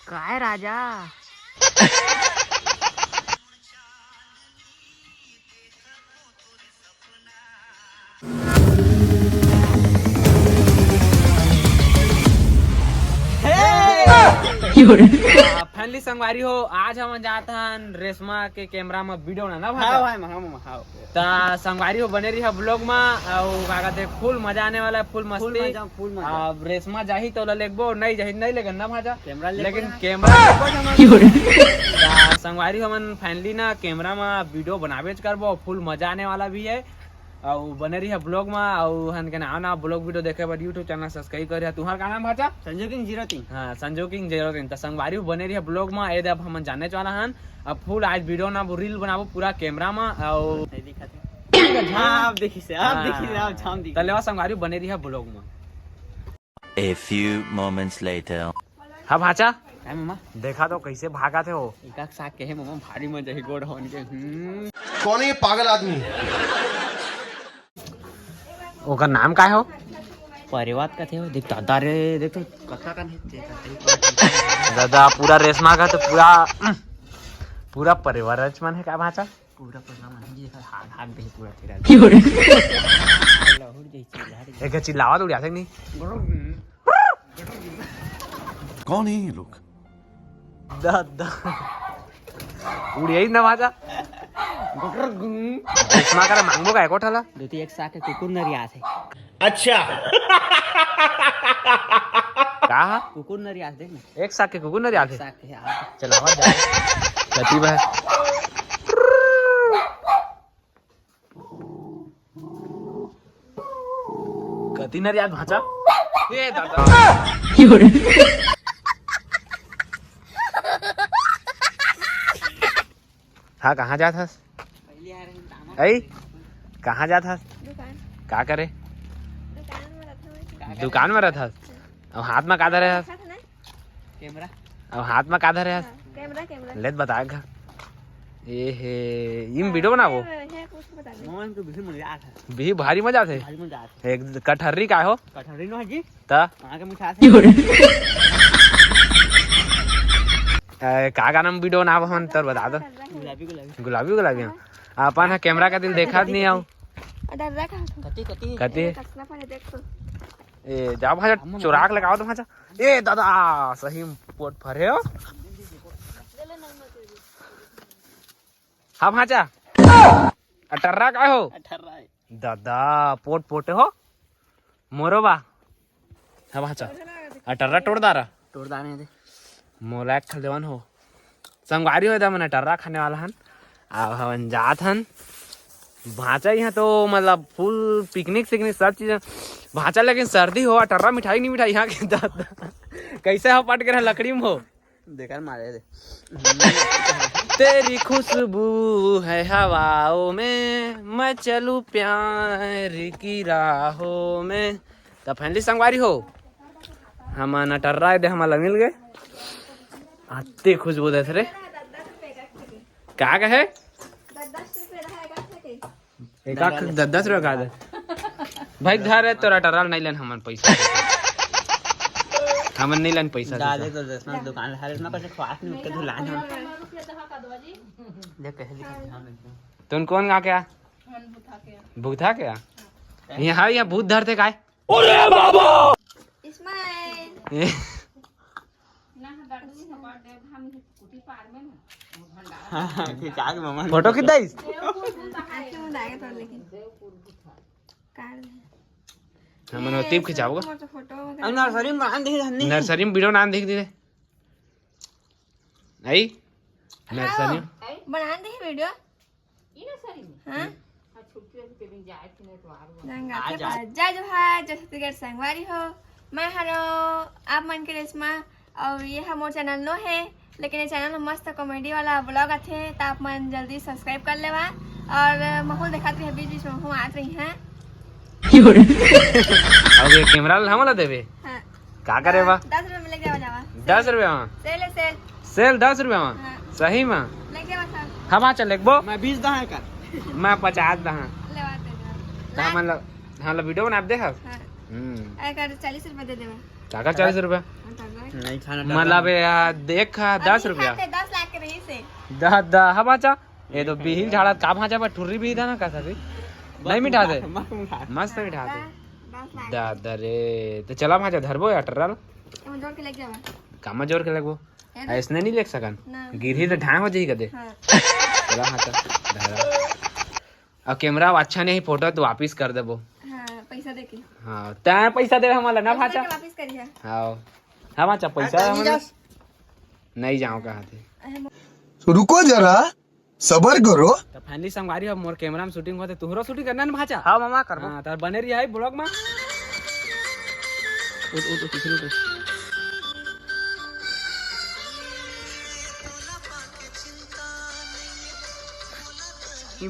काय राजा फैमिली संगवारी हो, आज हम जात हन रेशमा के कैमरा में वीडियो ना भाई ता संगवारी हो बने रही है ब्लॉग में और का कहते फुल मजा आने वाला है, फुल मस्ती फुल मजा। अब रेशमा जाही तो लेगबो नहीं जाही नहीं लेगन ना भाजा कैमरा लेकिन कैमरा संगवारी हमन फैमिली ना कैमरा में वीडियो बनावे करबो, फुल मजा आने वाला भी है और बने रही है ब्लॉग में और हन के ना ब्लॉग वीडियो देखे बर यूट्यूब चैनल सब्सक्राइब करे। तुम्हार का नाम भाचा? संजोकिंग 03। हाँ संजोकिंग 03। तो संगवारी बने रही है ब्लॉग में ये अब हम जाने वाला हन अब फुल आज वीडियो ना रील बनाबो पूरा कैमरा में और आप देखी से आप झाम दी तलेवा संगवारी बने रही है ब्लॉग में। A few moments later. हाँ भाचा है मामा देखा तो कैसे भागा थे हो एक साथ के है मामा भारी मजा ही गोड़ होन के कौन है ये पागल आदमी? ओकर नाम का हो? परिवार का थे हो देख दादा रे देख तो कक्का का नहीं दादा पूरा रेशमा का तो पूरा परिवार रचमन है का भाचा? पूरा परिवार मन जी हाथ हाथ दे पूरा तेरा लाहौर जैसी एक चिल्लावा तो उड़ाते नहीं कौन है ये लोग? दादा उड़िया ही ना भाचा रेशमा का मांगबो का एको ठला दो एक साथ के कुकुर नरिया थे अच्छा का कुकुर नरिया देख ना एक साथ के कुकुर न जाते साथ के आप चलावा जा गति बह गति न याद भाचा ए दादा हाँ कहाँ जात हस? पहले आ रहे ऐ कहाँ जात हस? का करे? दुकान में रहत हस और हाथ में का धरे हस? कैमरा और हाथ में का धरे हस? कैमरा लेत बताएगा ए हे इम वीडियो बनाबो मोहन को भी मजा आता भी भारी मजा थे भारी मजा आता एक कटहरी का हो कटहरी नो जी ता वहां के मिठा से का नाम वीडियो ना हम तर बता दो गुलाबी गुलाबी गुलाबी गुलाबी अपन है कैमरा का दिल देखा नहीं आओ कति कति कते ए जा भाजा चोराक लगाओ तो भाजा ए दादा सही पोट भरे हो हाँ भाजा अटर्रा का हो 18 दादा पोट पोटे हो मोरो बा हाँ भाजा अटर्रा तोड़ दारा तोड़ दाने दे मोला खल देवन हो संगवारी हो मन अटर्रा खाने वाला हन अब हवन जात हन भाचा यहाँ तो मतलब फुल पिकनिक सिकनिक सब चीज भाचा लेकिन सर्दी हो अटर्रा मिठाई नहीं मिठाई यहाँ के दादा कैसे हो पट के रहा लकड़ी में हो बेकार मारे दे तेरी खुशबू है हवाओं में मैं चलूं प्यार की राहों में तो फैमिली संगवारी हो हम अटर्रा दे हमारा मिल गए आते खुशबू दे रे क्या कहे एक 10 रुपया का दे भाई घर है तोरा टराल नहीं लेन हमन पैसा हमन नहीं लेन पैसा दादे तो दसना दुकान हर ना कैसे ख्वास नहीं के धुलान हम देख कैसे लिखा तुम कौन गा क्या भूथा क्या यहाँ भूत धरते काय अरे बाबा इस्माइल खिंचा के मामा फोटो खिंचाइस हमन ओतीब खिंचाओ अब नर्सरी में मान देखी हमने नर्सरी में वीडियो नाम देख दे आई नर्सरी बना दे वीडियो हाँ जय जोहार जय छत्तीसगढ़ संगवारी हो मैं हेलो आप मन के रेशमा और ये हमारे चैनल नो है लेकिन ये चैनल में मस्त कॉमेडी वाला ब्लॉग आते तो आप मन जल्दी सब्सक्राइब कर लेवा और माहौल दिखाते हैं बीच बीच में हम आते रही हैं अब ये कैमरा हमला देवे हाँ का करे बा 10 रुपये में लेके जावा 10 रुपया में सेल है सेल सेल 10 रुपया में हाँ सही में लेके जावा सर हम चल लेबो मैं 20 दा है कर मैं 50 दा लेवाते हम वीडियो बना दे हाँ अगर 40 रुपये दे देवा काका 40 रुपया नहीं खाना मतलब देख 10 रुपया 10 लाख के रही से दा भाचा ये तो बिहिल झाड़ा का भाचा पर ठुर्री भी था ना का सभी नहीं मिठा दे मस्त मिठा दे 10 लाख दादा रे तो चला भाचा धरबो या टर्रा हम जोड़ के लेके जावा कामा जोर के लगबो ऐसने नहीं लेक सकन ना। गिरही तो ढाई हो जाई कदे हां चला भाचा धरा अब कैमरा अच्छा नहीं फोटो तो वापस कर देबो हां पैसा दे के हाँ तैं पैसा दे हमारा ना भाचा वापस करिए हाँ हाँ भाचा पैसा हमारा नहीं जाओ कहाँ थे रुको जरा सबर करो। तो फाइनली संगवारी अब मोर कैमरा में शूटिंग होते तुहरो शूटिंग करना ना भाचा हाँ मामा करबो हाँ तार बने रही है ब्लॉग में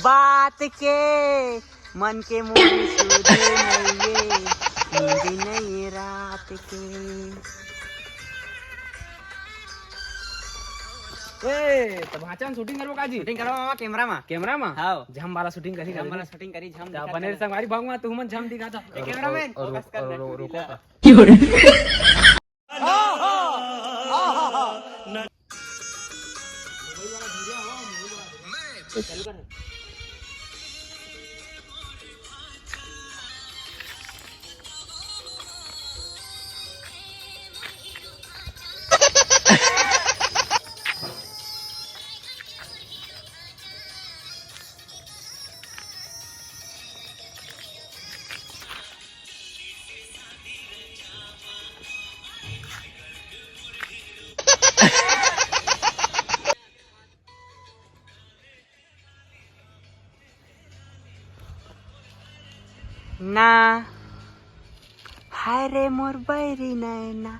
बात के मन के मोर सुधे नहीं नहीं रात के ए तो भाचा में शूटिंग करबो काजी शूटिंग करो मामा कैमरा में हाँ झम वाला शूटिंग करी हम वाला शूटिंग करी झम जा बने संगवारी भगवा तू मन झम दिखा था कैमरामैन फोकस कर रुको ना हाय रे मोर बैरी नैना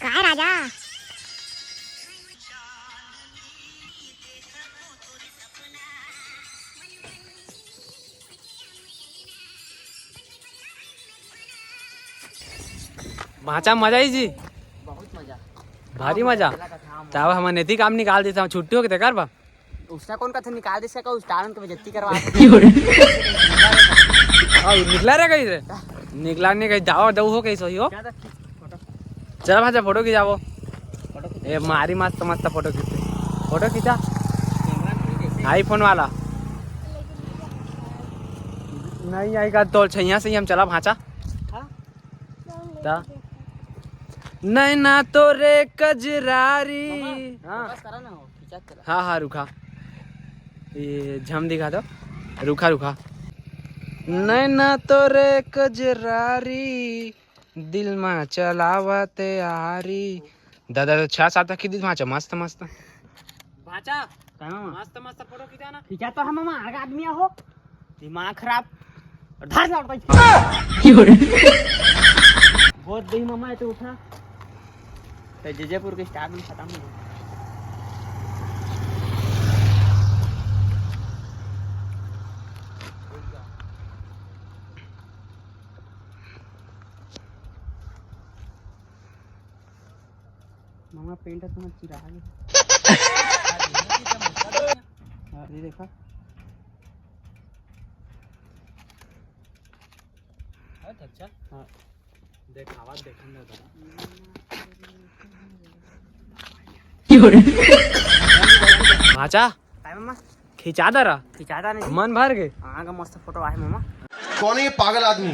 काय राजा भाचा मजा आई जी बहुत मजा भारी मजा चाहे हमारे नेती काम निकाल देता हूँ छुट्टी हो के कर बा उसका कौन कथे निकाल दे सका उस टाइम के बेइज्जती करवा निकला रे कहीं से निकला नहीं कहीं जाओ दऊ हो कैसे हो चल भाचा फोटो खिंचाओ ए मारी मस्त मस्त फोटो खींचा आईफोन वाला नहीं आएगा तो छैया से ही हम चला भाचा ता नहीं ना तो रे कजरारी हाँ करा ना हो खिंचा कर हाँ हाँ रुका ये झम दिखा दो रुका रुका नहीं ना तो रे कजरारी दिल में चलावते आरी दादा तो 6-7 की दी भाचा मस्त मस्त भाचा मस्त मस्त फोटो खींचा ना खिंचा तो हम मामा आगे आदमी हो दिमाग खराब और धार लौट बहुत दही मामा तो उठा तो जयपुर के स्टार में खत्म हो मामा पेंट तो मत चिरा ये देखा अच्छा हाँ देखावा देखने भाचा काय मामा खिंचा दे रहा खिंचाता नहीं मन भर गए हाँ का मस्त फोटो आए मामा कौन है ये पागल आदमी?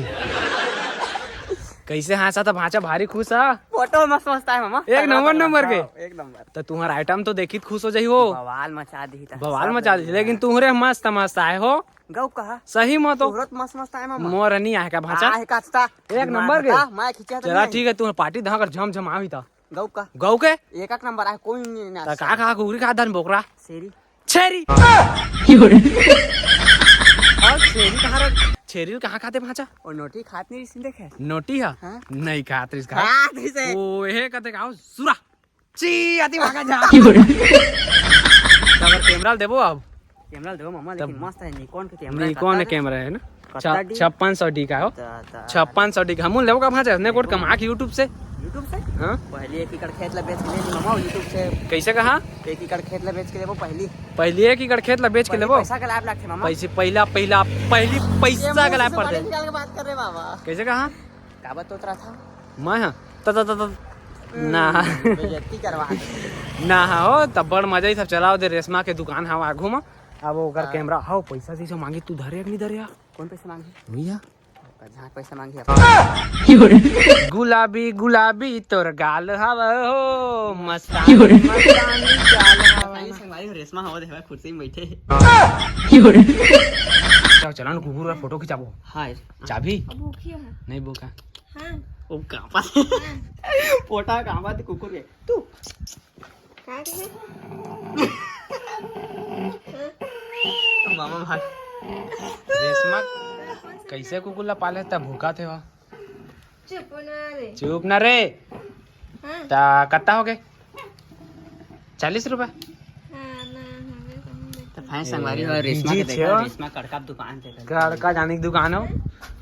कैसे हंसा था भाचा भारी खुश है फोटो मस्त मस्त है मामा एक नंबर के एक नंबर तो तुम्हारा आइटम तो देखी खुश हो जाई हो बवाल मचा दी था बवाल मचा दी लेकिन तुम्हारे मस्त मस्त आए हो गौ कहा सही मत हो तुरंत मस्त मस्त आए मामा मोर नहीं आए का भाचा आहे काचता एक नंबर के मैं खिंचा चला ठीक है तुम्हारे पार्टी धकर झम झम आई था गौ का गौ के एक नंबर आहे कोई नहीं ना का का कुरी का धन बोकरा सेरी छेरी और छेरी कहाँ छेरी कहाँ खाते भाचा और नोटी खात नहीं रिसिन देखे नोटी है हाँ? नहीं खाते इसका खात ही से ओ ये कहते खाओ सुरा ची आती भागा जा तब कैमरा देबो अब कैमरा दो मामा लेकिन मस्त है निकॉन के कैमरा निकॉन कैमरा है ना कत्ता डी? 5600 डी का हो 5600 डी का हम लेबो का भाचा ने कोड कमा के YouTube से यूट्यूब से हाँ पहले 1 एकड़ खेत ला बेच के ले ली मामा यूट्यूब से कैसे कहा 1 एकड़ खेत ला बेच के लेबो पहली पहले 1 एकड़ खेत ला बेच के लेबो पैसा का लाभ लागथे मामा पैसे पहली पैसा का लाभ पड़ते निकाल के बात कर रहे बाबा कैसे कहा का बात तोतरा था मैं हाँ त ना बेइज्जती करवा ना हो तब बड़ मजा ही सब चलाओ दे रेशमा के दुकान हवा आगू में अब ओकर कैमरा हो पैसा से मांगी तू धरे नहीं धरे कौन पैसा मांगी भैया जहाँ पैसा मांगी गुलाबी गुलाबी तोर गाल हवा हो मस्तानी मस्तानी चाल हवा संगवारी रेशमा हवा देवा कुर्सी में बैठे चल चला ना कुकुर का फोटो खिंचाबो हां चाबी अब भूखियो है नहीं भूखा हाँ ओ कापा पोटा कापा ते कुकुर के तू का कहे मामा भाग रेशमा कैसे कुकुर ला पाले तब भूखा थे वहाँ चुप ना रे चुप ना रे हाँ ता कत्ता हो गए 40 रुपए हाँ ना हमें समझ तो फैन संगवारी हो रेशमा के देखा रेशमा कड़का दुकान थे का जाने की दुकान हो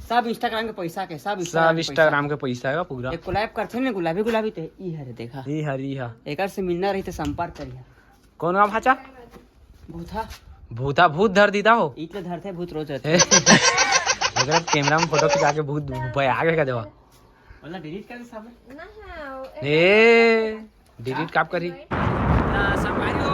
सब इंस्टाग्राम के पैसा के सब सब इंस्टाग्राम के पैसा है पूरा एक कोलैब करथे ने गुलाबी गुलाबी ते ई हरे देखा ई हरी हा एकर से मिलना रही तो संपर्क करिया कौन का भाचा भूथा भूता भूत धर दीदा हो इतले धरते भूत रोज रहते अगर कैमरा में फोटो खिंचा के भूत आगे का देवा वाला डिलीट कर दे सब ना हाँ ए डिलीट काप करी संगवारी हो